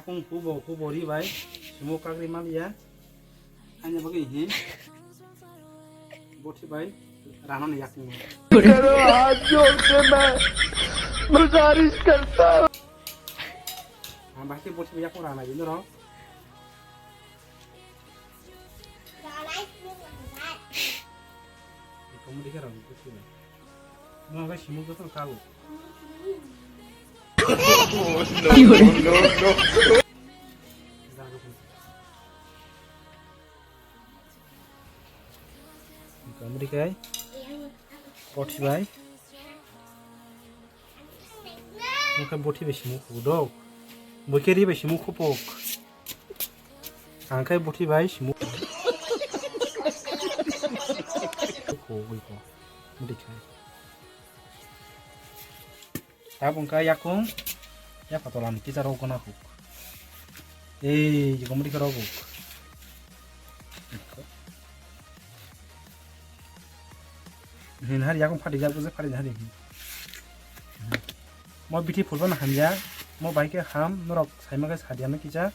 yakung hubo ri bai semua kagri mal ya hanya bagi ini boti bai ranon yakung करो हाथ जोड़ के मैं गुजारिश करता हूँ bahkan boti bai yakung rana ini loh kamu dikira boti bai mau nggak semua tuh kau kamu dikai boti bai muka boti bai semua kudok bukeri bai semua kupok angkai boti bai semua ko dikai tabung kaya yakung ya patolan kita rogo na huk kamu dikira rogo hari yakung padi jab kuze padi hari mau biti pulban hamja mau baike ham norok saima ke sadia me kicha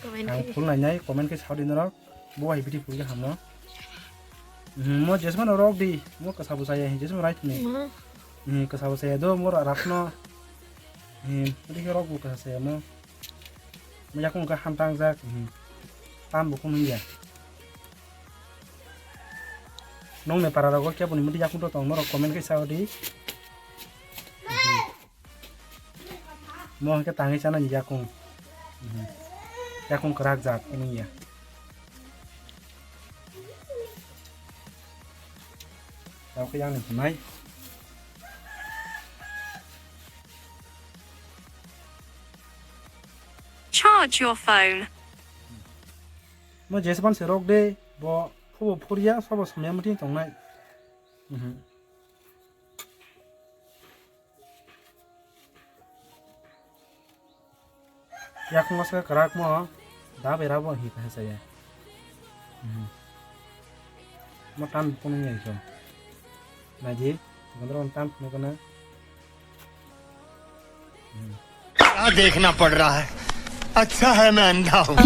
ang pul nai komen ke saudi norok bo hai biti pul ke ham no mau jesman norok di mau kasabu saya jesman right me kasabu saya do mau rapno dikira rogo ka saya mau yakung ka ham tang jak tam bukun ya nong me para rago kya buni mudi yakung to tong norok komen ke saudi mau ke tangi sana yakung kerak jak ini ya tao cái yang này mấy Charge your phone. mau jes ban se rok de bo phu phuria sobo samya mutin tong nai yakung mas kerak mo da bera bo hi ka saya mo tan pun ngai so naji gondron tan me kana क्या देखना पड़ रहा है अच्छा है मैं अंधा हूँ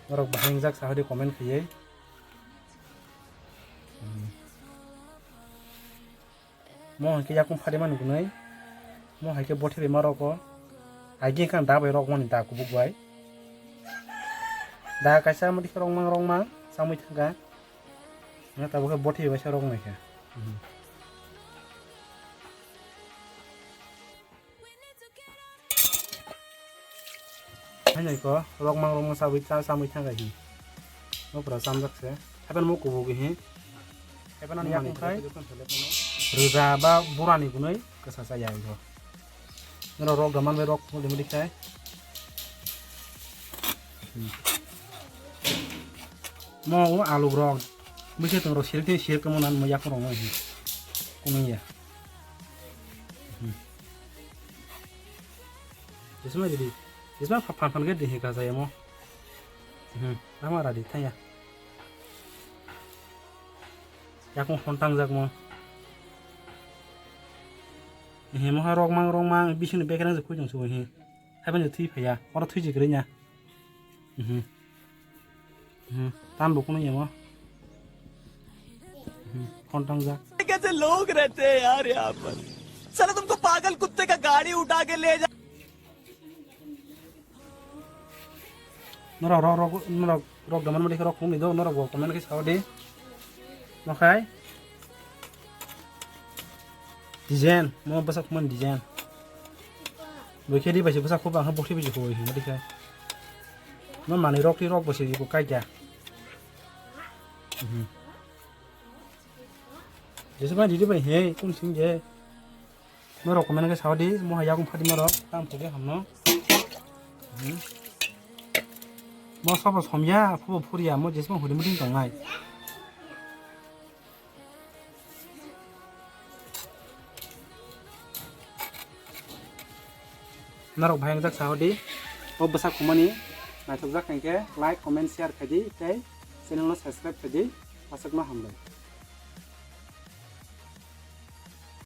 norok bahing jak sahodi komen kiye mo ke yakung phade man gunai mo haike bothi re maroko agi kan da bai rok mon da ku bugwai da kaisa mo dikrong mang samui thanga na ta bo bothi bai sarok mai ka hanya ko rok mang sawi cha samui thanga hi mo pra sam jak se hapen mo ku bugi hi hapen an yakung kai ruza ba burani gunai kasa saya itu nero rok daman be rok mo dimudi kai mo alu rok bisa tong ro sir kemunan mo yakung rong hi kuning ya jadi इसमें फान के देखेगा saya mau nama radi tanya yakung kontang jak mau mau rok mang bisin bekerang je kujung suwe he haban je thui phaya ora thui je grenya tan bukun ya mau kontang jak कैसे लोग रहते हैं यार यहाँ पर साला तुमको पागल कुत्ते का गाड़ी उठा के ले जा norok daman mudi rok kung ido norok go komen ke saudi makai design mo basak man design boke di basi basak ko bang ha bokti biji ko hi mudi kai no mani rok basi ko kai ja jesu ma di bai he kun sing je norok komen ke saudi mo ha yakung phadi norok tam phoge hamno mo sobo somya phu phuria mo jesma huri mutin tongai narok bhayang jak sahodi o basak kumani naithok jak kangke like comment share khadi tei channel no subscribe khadi pasakma hamlai